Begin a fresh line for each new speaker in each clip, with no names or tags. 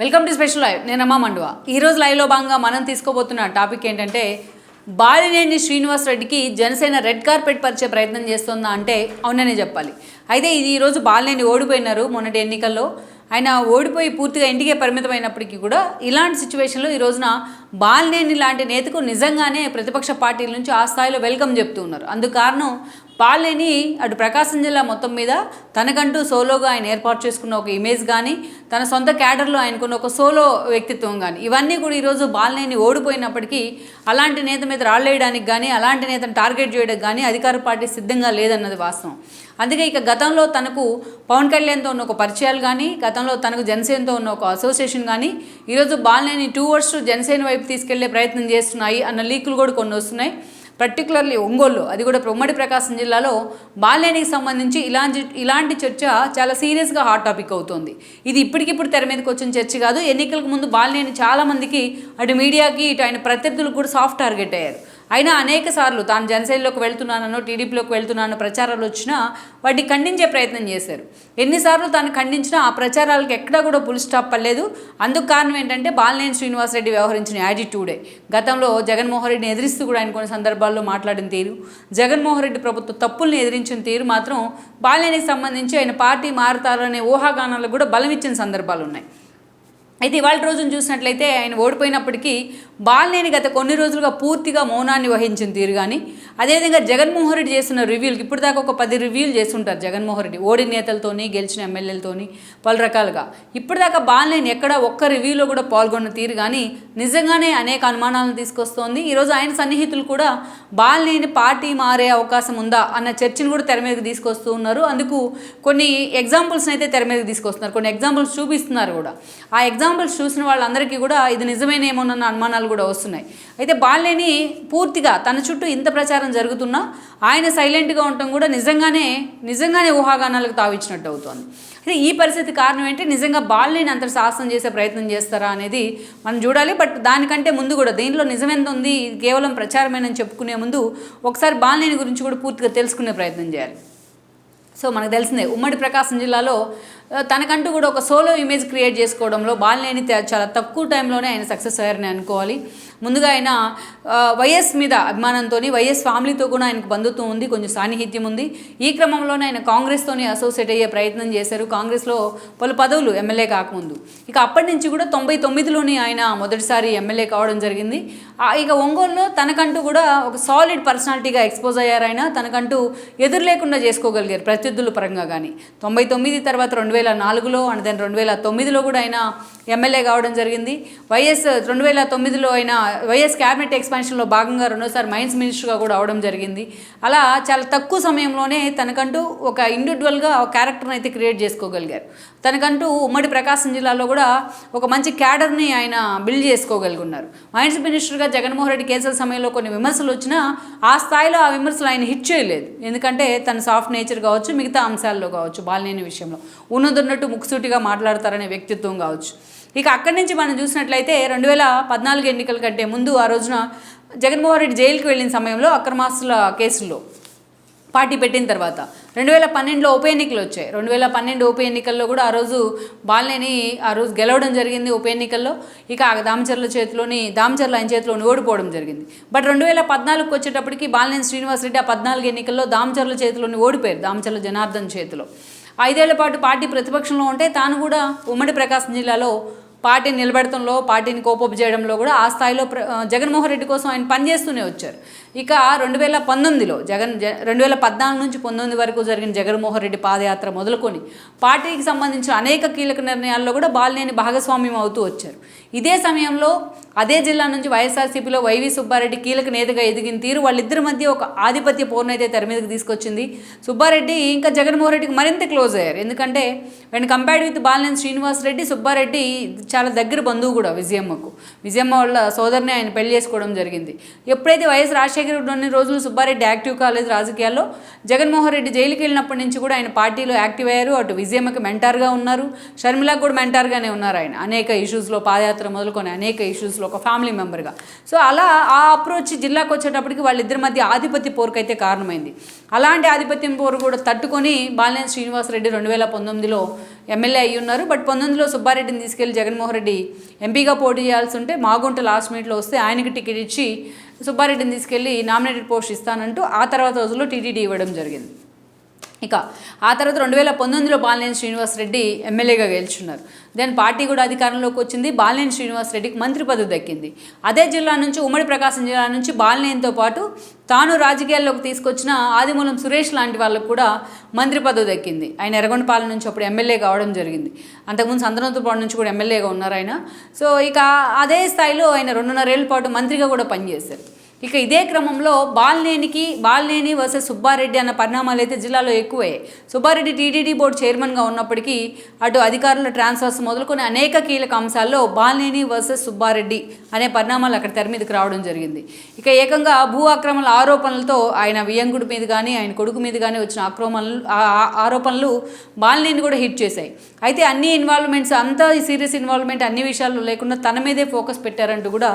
Welcome to special live. నేను అమ్మా మండువా. ఈరోజు లైవ్లో భాగంగా మనం తీసుకోబోతున్న టాపిక్ ఏంటంటే, బాలినేని శ్రీనివాస్ రెడ్డికి జనసేన రెడ్ కార్పెట్ పరిచే ప్రయత్నం చేస్తుందా అంటే అవుననే చెప్పాలి. అయితే ఈరోజు బాలినేని ఓడిపోయినారు మొన్నటి ఎన్నికల్లో. ఆయన ఓడిపోయి పూర్తిగా ఇంటికే పరిమితమైనప్పటికీ కూడా ఇలాంటి సిచ్యువేషన్లో ఈ రోజున బాలినేని లాంటి నేతకు నిజంగానే ప్రతిపక్ష పార్టీల నుంచి ఆ స్థాయిలో వెల్కమ్ చెప్తూ ఉన్నారు. అందుకు కారణం బాలినేని అటు ప్రకాశం జిల్లా మొత్తం మీద తనకంటూ సోలోగా ఆయన ఏర్పాటు చేసుకున్న ఒక ఇమేజ్ కానీ, తన సొంత క్యాడర్లో ఆయనకున్న ఒక సోలో వ్యక్తిత్వం కానీ, ఇవన్నీ కూడా ఈరోజు బాలినేని ఓడిపోయినప్పటికీ అలాంటి నేత మీద రాళ్ళేయడానికి కానీ, అలాంటి నేతను టార్గెట్ చేయడానికి కానీ అధికార పార్టీ సిద్ధంగా లేదన్నది వాస్తవం. అందుకే ఇక గతంలో తనకు పవన్ కళ్యాణ్తో ఉన్న ఒక పరిచయాలు కానీ, గతంలో తనకు జనసేనతో ఉన్న ఒక అసోసియేషన్ కానీ, ఈరోజు బాలినేని 2 వర్డ్స్ జనసేన వైపు తీసుకెళ్లే ప్రయత్నం చేస్తున్నాయి అన్న లీకులు కూడా కొన్ని వస్తున్నాయి. పర్టికులర్లీ ఒంగోలు, అది కూడా ఉమ్మడి ప్రకాశం జిల్లాలో బాలినేనికి సంబంధించి ఇలాంటి చర్చ చాలా సీరియస్గా హాట్ టాపిక్ అవుతుంది. ఇది ఇప్పటికిప్పుడు తెర మీదకి వచ్చిన చర్చ కాదు. ఎన్నికలకు ముందు బాలినేని చాలామందికి అటు మీడియాకి ఇటు ఆయన ప్రత్యర్థులకు కూడా సాఫ్ట్ టార్గెట్ అయ్యారు. అయినా అనేక సార్లు తాను జనసేనలోకి వెళ్తున్నానో టీడీపీలోకి వెళ్తున్నానో ప్రచారాలు వచ్చినా వాటిని ఖండించే ప్రయత్నం చేశారు. ఎన్నిసార్లు తాను ఖండించినా ఆ ప్రచారాలకు ఎక్కడా కూడా ఫుల్ స్టాప్ పడలేదు. అందుకు కారణం ఏంటంటే బాలినేని శ్రీనివాస్ రెడ్డి వ్యవహరించిన యాటిట్యూడే. గతంలో జగన్మోహన్ రెడ్డిని ఎదిరిస్తూ కూడా ఆయన కొన్ని సందర్భాల్లో మాట్లాడిన తీరు, జగన్మోహన్ రెడ్డి ప్రభుత్వ తప్పుల్ని ఎదిరించిన తీరు మాత్రం బాలినేనికి సంబంధించి ఆయన పార్టీ మారుతారనే ఊహాగానాలకు కూడా బలం ఇచ్చిన సందర్భాలు ఉన్నాయి. అయితే ఇవాళ రోజును చూసినట్లయితే ఆయన ఓడిపోయినప్పటికీ బాలినేని గత కొన్ని రోజులుగా పూర్తిగా మౌనాన్ని వహించిన తీరు కానీ, అదేవిధంగా జగన్మోహన్ రెడ్డి చేస్తున్న రివ్యూలకు ఇప్పటిదాకా ఒక 10 రివ్యూలు చేస్తుంటారు జగన్మోహన్ రెడ్డి, ఓడిన నేతలతోని గెలిచిన ఎమ్మెల్యేలతోని పలు రకాలుగా. ఇప్పటిదాకా బాలినేని ఎక్కడ ఒక్క రివ్యూలో కూడా పాల్గొన్న తీరు కానీ నిజంగానే అనేక అనుమానాలను తీసుకొస్తోంది. ఈరోజు ఆయన సన్నిహితులు కూడా బాలినేని పార్టీ మారే అవకాశం ఉందా అన్న చర్చను కూడా తెర మీదకి తీసుకొస్తూ ఉన్నారు. అందుకు కొన్ని ఎగ్జాంపుల్స్ని అయితే తెర మీదకి తీసుకొస్తున్నారు, కొన్ని ఎగ్జాంపుల్స్ చూపిస్తున్నారు కూడా. ఆ ఎగ్జాంపుల్స్ చూసిన వాళ్ళందరికీ కూడా ఇది నిజమేనేమోనన్న అనుమానాలు కూడా వస్తున్నాయి. అయితే బాలినేని పూర్తిగా తన చుట్టూ ఇంత ప్రచారం జరుగుతున్నా ఆయన సైలెంట్గా ఉండటం కూడా నిజంగానే ఊహాగానాలకు తావిచ్చినట్టు అవుతోంది. అయితే ఈ పరిస్థితి కారణం ఏంటి, నిజంగా బాలినేని అంత సాహసం చేసే ప్రయత్నం చేస్తారా అనేది మనం చూడాలి. బట్ దానికంటే ముందు కూడా దీనిలో నిజమెంత ఉంది, ఇది కేవలం ప్రచారమేనని చెప్పుకునే ముందు ఒకసారి బాలినేని గురించి కూడా పూర్తిగా తెలుసుకునే ప్రయత్నం చేయాలి. సో మనకు తెలిసిందే, ఉమ్మడి ప్రకాశం జిల్లాలో తనకంటూ కూడా ఒక సోలో ఇమేజ్ క్రియేట్ చేసుకోవడంలో బాలినేని చాలా తక్కువ టైంలోనే ఆయన సక్సెస్ అయ్యారని అనుకోవాలి. ముందుగా ఆయన వైఎస్ మీద అభిమానంతో, వైఎస్ ఫ్యామిలీతో కూడా ఆయనకు బంధుత్వం ఉంది, కొంచెం సాన్నిహిత్యం ఉంది. ఈ క్రమంలోనే ఆయన కాంగ్రెస్తోని అసోసియేట్ అయ్యే ప్రయత్నం చేశారు. కాంగ్రెస్లో పలు పదవులు ఎమ్మెల్యే కాకముందు. ఇక అప్పటి నుంచి కూడా 99లోనే ఆయన మొదటిసారి ఎమ్మెల్యే కావడం జరిగింది. ఇక ఒంగోలులో తనకంటూ కూడా ఒక సాలిడ్ పర్సనాలిటీగా ఎక్స్పోజ్ అయ్యారు. ఆయన తనకంటూ ఎదురు లేకుండా చేసుకోగలిగారు ప్రత్యర్థుల పరంగా కానీ. 99 తర్వాత 2004లో అండ్ దెన్ 2009లో కూడా ఆయన ఎమ్మెల్యే కావడం జరిగింది. 2009లో ఆయన వైఎస్ క్యాబినెట్ ఎక్స్పాన్షన్లో భాగంగా రెండోసారి మైన్స్ మినిస్టర్గా కూడా అవడం జరిగింది. అలా చాలా తక్కువ సమయంలోనే తనకంటూ ఒక ఇండివిజువల్గా ఒక క్యారెక్టర్ని అయితే క్రియేట్ చేసుకోగలిగారు. తనకంటూ ఉమ్మడి ప్రకాశం జిల్లాలో కూడా ఒక మంచి క్యాడర్ని ఆయన బిల్డ్ చేసుకోగలుగున్నారు. మైన్స్ మినిస్టర్గా జగన్మోహన్ రెడ్డి కేసుల సమయంలో కొన్ని విమర్శలు వచ్చినా ఆ స్థాయిలో ఆ విమర్శలు ఆయన హిట్ చేయలేదు. ఎందుకంటే తన సాఫ్ట్ నేచర్ కావచ్చు, మిగతా అంశాల్లో కావచ్చు, బాలినేని విషయంలో ఉన్నదన్నట్టు ముక్కుసూటిగా మాట్లాడతారనే వ్యక్తిత్వం కావచ్చు. ఇక అక్కడి నుంచి మనం చూసినట్లయితే 2014 ఎన్నికల కంటే ముందు ఆ రోజున జగన్మోహన్ రెడ్డి జైలుకి వెళ్ళిన సమయంలో అక్రమాస్తుల కేసుల్లో పార్టీ పెట్టిన తర్వాత 2012లో ఉప ఎన్నికలు వచ్చాయి. 2012 ఉప ఎన్నికల్లో కూడా ఆ రోజు బాలినేని గెలవడం జరిగింది ఉప ఎన్నికల్లో. ఇక దామచర్ల ఆయన చేతిలోని ఓడిపోవడం జరిగింది. బట్ 2014కి వచ్చేటప్పటికి బాలినేని శ్రీనివాస్ రెడ్డి ఆ 14 ఎన్నికల్లో దామచర్ల చేతిలోని ఓడిపోయారు, దామచర్ల జనార్దన్ చేతిలో. 5 ఏళ్ల పాటు పార్టీ ప్రతిపక్షంలో ఉంటే తాను కూడా ఉమ్మడి ప్రకాశం జిల్లాలో పార్టీని నిలబెడతంలో, పార్టీని కోపప్ చేయడంలో కూడా ఆ స్థాయిలో జగన్మోహన్ రెడ్డి కోసం ఆయన పనిచేస్తూనే వచ్చారు. ఇక 2019లో 2014 నుంచి 19 వరకు జరిగిన జగన్మోహన్ రెడ్డి పాదయాత్ర మొదలుకొని పార్టీకి సంబంధించిన అనేక కీలక నిర్ణయాల్లో కూడా బాలినేని భాగస్వామ్యం అవుతూ వచ్చారు. ఇదే సమయంలో అదే జిల్లా నుంచి వైఎస్ఆర్సీపీలో వైవి సుబ్బారెడ్డి కీలక నేతగా ఎదిగిన తీరు వాళ్ళిద్దరి మధ్య ఒక ఆధిపత్య పోరును అయితే తెర మీదకి తీసుకొచ్చింది. సుబ్బారెడ్డి ఇంకా జగన్మోహన్ రెడ్డికి మరింత క్లోజ్ అయ్యారు. ఎందుకంటే when compared with Balineni Srinivas Reddy, Subbareddy చాలా దగ్గర బంధువు కూడా విజయమ్మ వాళ్ళ సోదరిని ఆయన పెళ్లి చేసుకోవడం జరిగింది. ఎప్పుడైతే వైఎస్ రాజశేఖర రెడ్డి రోజులు సుబ్బారెడ్డి యాక్టివ్ కాలేదు రాజకీయాల్లో, జగన్మోహన్ రెడ్డి జైలుకి వెళ్ళినప్పటి నుంచి కూడా ఆయన పార్టీలో యాక్టివ్ అయ్యారు. అటు విజయమ్మకి మెంటార్గా ఉన్నారు, షర్మిలకు కూడా మెంటార్గానే ఉన్నారు ఆయన అనేక ఇష్యూస్లో, పాదయాత్ర మొదలుకొని అనేక ఇష్యూస్లో ఒక ఫ్యామిలీ మెంబర్గా. సో అలా ఆ అప్రోచ్ జిల్లాకు వచ్చేటప్పటికి వాళ్ళిద్దరి మధ్య ఆధిపత్య పోరుకైతే కారణమైంది. అలాంటి ఆధిపత్యం పోరు కూడా తట్టుకొని బాలినేని శ్రీనివాస్ రెడ్డి 2019లో ఎమ్మెల్యే అయ్యి ఉన్నారు. బట్ 19లో సుబ్బారెడ్డిని తీసుకెళ్లి జగన్మోహన్ రెడ్డి ఎంపీగా పోటీ చేయాల్సి ఉంటే మాగుంట లాస్ట్ మినిట్లో వస్తే ఆయనకి టికెట్ ఇచ్చి సుబ్బారెడ్డిని తీసుకెళ్లి నామినేటెడ్ పోస్ట్ ఇస్తానంటూ ఆ తర్వాత రోజుల్లో టీటీడీ ఇవ్వడం జరిగింది. ఇక ఆ తర్వాత 2019లో బాలినేని శ్రీనివాసరెడ్డి ఎమ్మెల్యేగా గెలుచున్నారు. దెన్ పార్టీ కూడా అధికారంలోకి వచ్చింది. బాలినేని శ్రీనివాసరెడ్డికి మంత్రి పదవి దక్కింది. అదే జిల్లా నుంచి, ఉమ్మడి ప్రకాశం జిల్లా నుంచి బాలినేనితో పాటు తాను రాజకీయాల్లోకి తీసుకొచ్చిన ఆదిమూలం సురేష్ లాంటి వాళ్ళకు కూడా మంత్రి పదవి దక్కింది. ఆయన ఎర్రగొండపాలెం నుంచి అప్పుడు ఎమ్మెల్యే కావడం జరిగింది. అంతకుముందు సంతనోతుపాడు నుంచి కూడా ఎమ్మెల్యేగా ఉన్నారు ఆయన. సో ఇక అదే స్థాయిలో ఆయన 2.5 ఏళ్ల పాటు మంత్రిగా కూడా పనిచేశారు. ఇక ఇదే క్రమంలో బాలినేని వర్సెస్ సుబ్బారెడ్డి అన్న పరిణామాలు అయితే జిల్లాలో ఎక్కువే. సుబ్బారెడ్డి టీటీడీ బోర్డు చైర్మన్గా ఉన్నప్పటికీ అటు అధికారుల ట్రాన్స్ఫర్స్ మొదలుకొని అనేక కీలక అంశాల్లో బాలినేని వర్సెస్ సుబ్బారెడ్డి అనే పరిణామాలు అక్కడ తెర మీదకి రావడం జరిగింది. ఇక ఏకంగా భూ ఆక్రమణ ఆరోపణలతో ఆయన వియంకుడి మీద కానీ ఆయన కొడుకు మీద కానీ వచ్చిన ఆరోపణలు బాలినేని కూడా హిట్ చేశాయి. అయితే అన్ని ఇన్వాల్వ్మెంట్స్ అంతా సీరియస్ ఇన్వాల్వ్మెంట్ అన్ని విషయాల్లో లేకుండా తన మీదే ఫోకస్ పెట్టారంటూ కూడా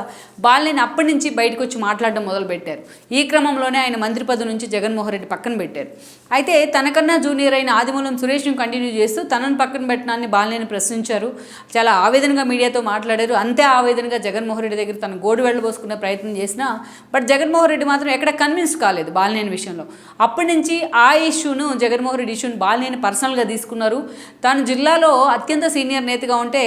బాలినేని అప్పటి నుంచి బయటకు వచ్చి మాట్లాడడం మొదలుపెట్టారు. ఈ క్రమంలోనే ఆయన మంత్రి పదవి నుంచి జగన్మోహన్ రెడ్డి పక్కన పెట్టారు. అయితే తనకన్నా జూనియర్ అయిన ఆదిమూలం సురేష్ను కంటిన్యూ చేస్తూ తనను పక్కన పెట్టడాన్ని బాలినేని ప్రశ్నించారు. చాలా ఆవేదనగా మీడియాతో మాట్లాడారు. అంతే ఆవేదనగా జగన్మోహన్ రెడ్డి దగ్గర తన గోడు వెళ్ళబోసుకునే ప్రయత్నం చేసినా బట్ జగన్మోహన్ రెడ్డి మాత్రం ఎక్కడ కన్విన్స్ కాలేదు బాలినేని విషయంలో. అప్పటి నుంచి ఆ ఇష్యూను జగన్మోహన్ రెడ్డి ఇష్యూను బాలినేని పర్సనల్గా తీసుకున్నారు. తాను జిల్లాలో అత్యంత సీనియర్ నేతగా ఉంటే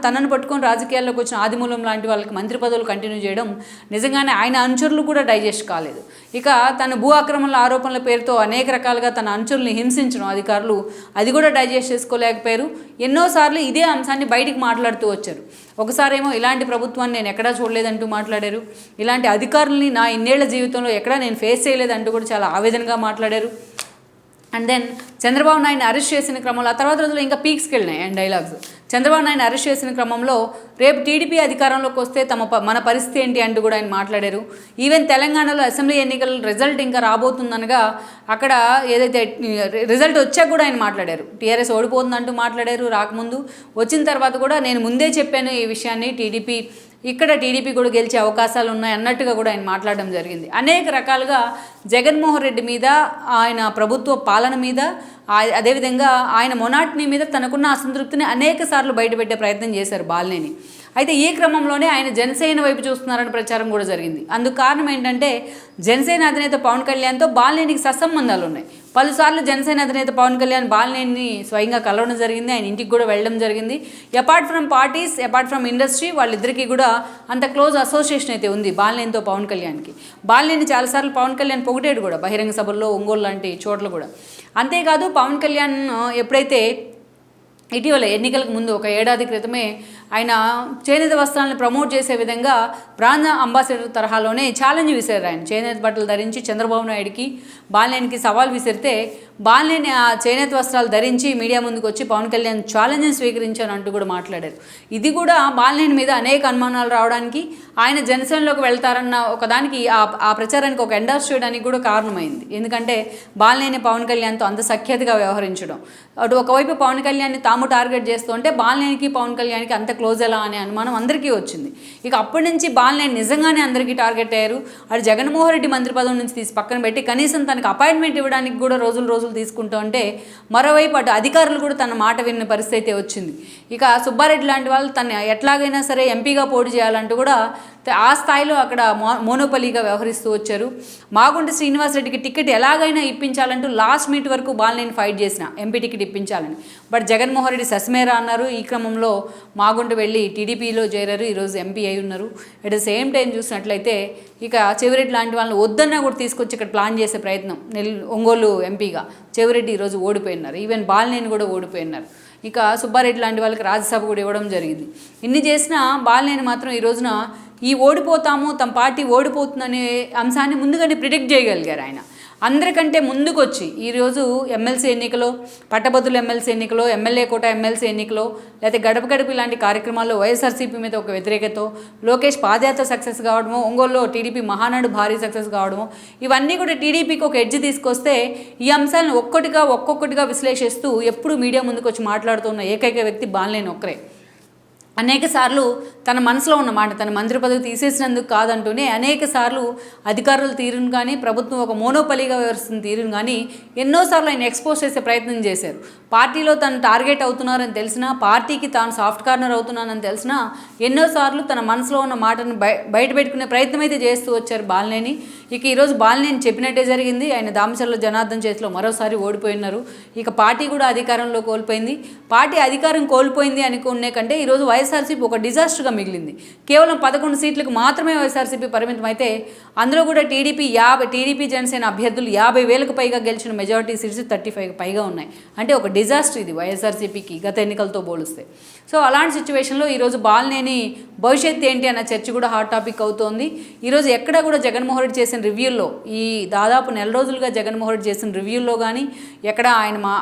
తనను పట్టుకొని రాజకీయాల్లోకి వచ్చిన ఆదిమూలం లాంటి వాళ్ళకి మంత్రి పదవులు కంటిన్యూ చేయడం నిజంగానే ఆయన అనుచరులు కూడా డైజెస్ట్ కాలేదు. ఇక తన భూ ఆక్రమణల ఆరోపణల పేరుతో అనేక రకాలుగా తన అనుచరుల్ని హింసించడం అధికారులు అది కూడా డైజెస్ట్ చేసుకోలేకపోయారు. ఎన్నోసార్లు ఇదే అంశాన్ని బయటికి మాట్లాడుతూ వచ్చారు. ఒకసారేమో ఇలాంటి ప్రభుత్వాన్ని నేను ఎక్కడా చూడలేదంటూ మాట్లాడారు. ఇలాంటి అధికారుల్ని నా ఇన్నేళ్ల జీవితంలో ఎక్కడా నేను ఫేస్ చేయలేదంటూ కూడా చాలా ఆవేదనగా మాట్లాడారు. అండ్ దెన్ చంద్రబాబు నాయుడిని అరెస్ట్ చేసిన క్రమంలో ఆ తర్వాత రోజుల్లో ఇంకా పీక్స్కి వెళ్ళినాయి అండ్ డైలాగ్స్. చంద్రబాబు నాయుడిని అరెస్ట్ చేసిన క్రమంలో రేపు టీడీపీ అధికారంలోకి వస్తే మన పరిస్థితి ఏంటి అంటూ కూడా ఆయన మాట్లాడారు. ఈవెన్ తెలంగాణలో అసెంబ్లీ ఎన్నికల రిజల్ట్ ఇంకా రాబోతుందనగా అక్కడ ఏదైతే రిజల్ట్ వచ్చాక కూడా ఆయన మాట్లాడారు. టీఆర్ఎస్ ఓడిపోతుందంటూ మాట్లాడారు రాకముందు. వచ్చిన తర్వాత కూడా నేను ముందే చెప్పాను ఈ విషయాన్ని, టీడీపీ కూడా గెలిచే అవకాశాలు ఉన్నాయి అన్నట్టుగా కూడా ఆయన మాట్లాడడం జరిగింది. అనేక రకాలుగా జగన్మోహన్ రెడ్డి మీద, ఆయన ప్రభుత్వ పాలన మీద, అదేవిధంగా ఆయన మొనాటనీ మీద తనకున్న అసంతృప్తిని అనేక సార్లు బయటపెట్టే ప్రయత్నం చేశారు బాలినేని. అయితే ఈ క్రమంలోనే ఆయన జనసేన వైపు చూస్తున్నారని ప్రచారం కూడా జరిగింది. అందుకు కారణం ఏంటంటే జనసేన అధినేత పవన్ కళ్యాణ్తో బాలినేనికి సత్సంబంధాలు ఉన్నాయి. పలుసార్లు జనసేన అధినేత పవన్ కళ్యాణ్ బాలినేని స్వయంగా కలవడం జరిగింది. ఆయన ఇంటికి కూడా వెళ్ళడం జరిగింది. Apart from parties, apart from industry, వాళ్ళిద్దరికీ కూడా అంత క్లోజ్ అసోసియేషన్ అయితే ఉంది బాలినేనితో పవన్ కళ్యాణ్కి. బాలినేని చాలాసార్లు పవన్ కళ్యాణ్ పొగిడాడు కూడా బహిరంగ సభల్లో, ఒంగోలు లాంటి చోట్ల కూడా. అంతేకాదు పవన్ కళ్యాణ్ ఎప్పుడైతే ఇటీవల ఎన్నికలకు ముందు ఒక ఏడాది క్రితమే ఆయన చేనేత వస్త్రాలను ప్రమోట్ చేసే విధంగా బ్రాండ్ అంబాసిడర్ తరహాలోనే ఛాలెంజ్ విసిరారు. ఆయన చేనేత బట్టలు ధరించి చంద్రబాబు నాయుడికి బాలినేనికి సవాల్ విసిరితే బాలినేని ఆ చేనేత వస్త్రాలు ధరించి మీడియా ముందుకు వచ్చి పవన్ కళ్యాణ్ ఛాలెంజ్ని స్వీకరించాను అంటూ కూడా మాట్లాడారు. ఇది కూడా బాలినేని మీద అనేక అనుమానాలు రావడానికి, ఆయన జనసేనలోకి వెళ్తారన్న ఒకదానికి ఆ ప్రచారానికి ఒక ఎండార్స్ చేయడానికి కూడా కారణమైంది. ఎందుకంటే బాలినేని పవన్ కళ్యాణ్తో అంత సఖ్యతగా వ్యవహరించడం, అటు ఒకవైపు పవన్ కళ్యాణ్ని తాము టార్గెట్ చేస్తుంటే బాలినేనికి పవన్ కళ్యాణ్కి అంత క్లోజ్ ఎలా అనే అనుమానం అందరికీ వచ్చింది. ఇక అప్పటి నుంచి బాలినేని నిజంగానే అందరికీ టార్గెట్ అయ్యారు. అటు జగన్మోహన్ రెడ్డి మంత్రి పదవి నుంచి తీసి పక్కన పెట్టి కనీసం తనకు అపాయింట్మెంట్ ఇవ్వడానికి కూడా రోజులు తీసుకుంటూ ఉంటే మరోవైపు అటు అధికారులు కూడా తన మాట విన్న పరిస్థితి అయితే వచ్చింది. ఇక సుబ్బారెడ్డి లాంటి వాళ్ళు తను ఎట్లాగైనా సరే ఎంపీగా పోటీ చేయాలంటూ కూడా ఆ స్థాయిలో అక్కడ మోనోపలీగా వ్యవహరిస్తూ వచ్చారు. మాగుంట శ్రీనివాసరెడ్డికి టికెట్ ఎలాగైనా ఇప్పించాలంటూ లాస్ట్ మినిట్ వరకు బాలినేని ఫైట్ చేసిన ఎంపీ టికెట్ ఇప్పించాలని. బట్ జగన్మోహన్ రెడ్డి సస్మేరా అన్నారు. ఈ క్రమంలో మాగుంట వెళ్ళి టీడీపీలో చేరారు. ఈరోజు ఎంపీ అయి ఉన్నారు. అట్ ద సేమ్ టైం చూసినట్లయితే ఇక చెవిరెడ్డి లాంటి వాళ్ళని వద్దన్నా కూడా తీసుకొచ్చి ఇక్కడ ప్లాన్ చేసే ప్రయత్నం ఒంగోలు ఎంపీగా చెవిరెడ్డి ఈరోజు ఓడిపోయినారు. ఈవెన్ బాలినేని కూడా ఓడిపోయినారు. ఇక సుబ్బారెడ్డి లాంటి వాళ్ళకి రాజ్యసభ కూడా ఇవ్వడం జరిగింది. ఇన్ని చేసినా బాలినేని మాత్రం ఈ రోజున ఓడిపోతాము, తమ పార్టీ ఓడిపోతుందనే అంశాన్ని ముందుగానే ప్రిడిక్ట్ చేయగలిగారు. ఆయన అందరికంటే ముందుకొచ్చి ఈరోజు ఎమ్మెల్సీ ఎన్నికలో, పట్టభద్రుల ఎమ్మెల్సీ ఎన్నికలో, ఎమ్మెల్యే కోట ఎమ్మెల్సీ ఎన్నికలో, లేకపోతే గడప గడప ఇలాంటి కార్యక్రమాల్లో వైఎస్ఆర్సీపీ మీద ఒక వ్యతిరేకతో లోకేష్ పాదయాత్ర సక్సెస్ కావడమో, ఒంగోలులో టీడీపీ మహానాడు భారీ సక్సెస్ కావడమో, ఇవన్నీ కూడా టీడీపీకి ఒక ఎడ్జ్ తీసుకొస్తే ఈ అంశాలను ఒక్కొక్కటిగా విశ్లేషిస్తూ ఎప్పుడు మీడియా ముందుకు వచ్చి మాట్లాడుతున్న ఏకైక వ్యక్తి బాలినేని ఒక్కరే. అనేక సార్లు తన మనసులో ఉన్న మాట, తన మంత్రి పదవి తీసేసినందుకు కాదంటూనే అనేక సార్లు అధికారుల తీరును కానీ, ప్రభుత్వం ఒక మోనోపలిగా వ్యవహరిస్తున్న తీరును కానీ ఎన్నోసార్లు ఆయన ఎక్స్పోజ్ చేసే ప్రయత్నం చేశారు. పార్టీలో తను టార్గెట్ అవుతున్నారని తెలిసినా, పార్టీకి తాను సాఫ్ట్ కార్నర్ అవుతున్నానని తెలిసినా ఎన్నోసార్లు తన మనసులో ఉన్న మాటను బయట పెట్టుకునే ప్రయత్నం అయితే చేస్తూ వచ్చారు బాలినేని. ఇక ఈరోజు బాలినేని చెప్పినట్టే జరిగింది. ఆయన దామచర్ల జనార్దన్ చేతిలో మరోసారి ఓడిపోయినారు. ఇక పార్టీ కూడా అధికారంలో కోల్పోయింది. పార్టీ అధికారం కోల్పోయింది అనుకునే కంటే ఈరోజు వైఎస్ఆర్సీపీ ఒక డిజాస్టర్గా మిగిలింది. కేవలం 11 సీట్లకు మాత్రమే వైఎస్ఆర్సీపీ పరిమితం అయితే అందులో కూడా టీడీపీ జనసేన అభ్యర్థులు 50,000కు పైగా గెలిచిన మెజారిటీ సీట్స్ 35కి పైగా ఉన్నాయి. అంటే ఒక డిజాస్టర్ ఇది వైఎస్ఆర్సీపీకి గత ఎన్నికలతో పోలిస్తే. సో అలాంటి సిచ్యువేషన్లో ఈరోజు బాలినేని భవిష్యత్తు ఏంటి అన్న చర్చ కూడా హాట్ టాపిక్ అవుతోంది. ఈరోజు ఎక్కడ కూడా జగన్మోహన్ రెడ్డి చేసిన రివ్యూల్లో, ఈ దాదాపు నెల రోజులుగా జగన్మోహన్ రెడ్డి చేసిన రివ్యూల్లో కానీ ఎక్కడ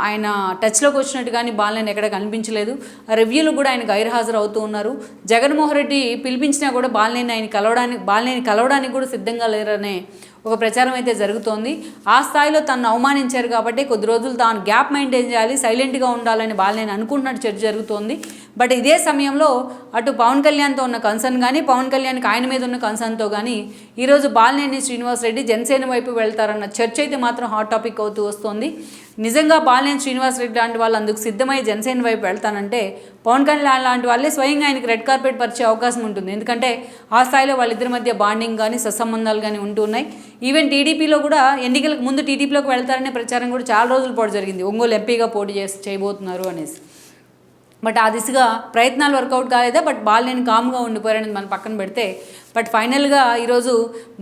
ఆయన టచ్లోకి వచ్చినట్టు కానీ బాలినేని ఎక్కడ కనిపించలేదు. ఆ రివ్యూలు కూడా ఆయన గైర్హాజరు అవుతూ ఉన్నారు. జగన్మోహన్ రెడ్డి పిలిపించినా కూడా బాలినేని కలవడానికి కూడా సిద్ధంగా లేరనే ఒక ప్రచారం అయితే జరుగుతోంది. ఆ స్థాయిలో తనను అవమానించారు కాబట్టి కొద్ది రోజులు తాను గ్యాప్ మెయింటైన్ చేయాలి, సైలెంట్గా ఉండాలని బాలినేని అనుకుంటున్నట్టు చర్చ జరుగుతోంది. బట్ ఇదే సమయంలో అటు పవన్ కళ్యాణ్తో ఉన్న కన్సర్న్ కానీ, పవన్ కళ్యాణ్కి ఆయన మీద ఉన్న కన్సర్న్తో కానీ ఈరోజు బాలినేని శ్రీనివాసరెడ్డి జనసేన వైపు వెళ్తారన్న చర్చ అయితే మాత్రం హాట్ టాపిక్ అవుతూ వస్తుంది. నిజంగా బాలినేని శ్రీనివాసరెడ్డి లాంటి వాళ్ళు అందుకు సిద్ధమై జనసేన వైపు వెళ్తానంటే పవన్ కళ్యాణ్ లాంటి వాళ్ళే స్వయంగా ఆయనకి రెడ్ కార్పెట్ పరిచే అవకాశం ఉంటుంది. ఎందుకంటే ఆ స్థాయిలో వాళ్ళిద్దరి మధ్య బాండింగ్ కానీ, సత్సంబంధాలు కానీ ఉంటున్నాయి. ఈవెన్ టీడీపీలో కూడా ఎన్నికలకు ముందు టీడీపీలోకి వెళ్తారనే ప్రచారం కూడా చాలా రోజుల పాటు జరిగింది. ఒంగోలు ఎంపీగా పోటీ చేయబోతున్నారు అనేసి. బట్ ఆ దిశగా ప్రయత్నాలు వర్కౌట్ కాలేదా. బట్ బాలినేని కామ్గా ఉండిపోయారనేది మనం పక్కన పెడితే, బట్ ఫైనల్గా ఈరోజు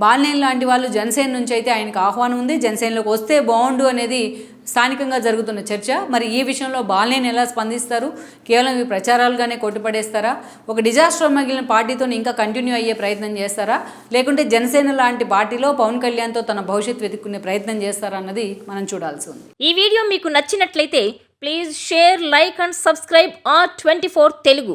బాలినేని లాంటి వాళ్ళు జనసేన నుంచి అయితే ఆయనకు ఆహ్వానం ఉంది. జనసేనలోకి వస్తే బాగుండు అనేది స్థానికంగా జరుగుతున్న చర్చ. మరి ఈ విషయంలో బాలినేని ఎలా స్పందిస్తారు? కేవలం ఇవి ప్రచారాలుగానే కొట్టిపడేస్తారా? ఒక డిజాస్టర్ మిగిలిన పార్టీతో ఇంకా కంటిన్యూ అయ్యే ప్రయత్నం చేస్తారా? లేకుంటే జనసేన లాంటి పార్టీలో పవన్ కళ్యాణ్తో తన భవిష్యత్తు వెతుక్కునే ప్రయత్నం చేస్తారా అన్నది మనం చూడాల్సి ఉంది.
ఈ వీడియో మీకు నచ్చినట్లయితే please share, like and subscribe R24 Telugu.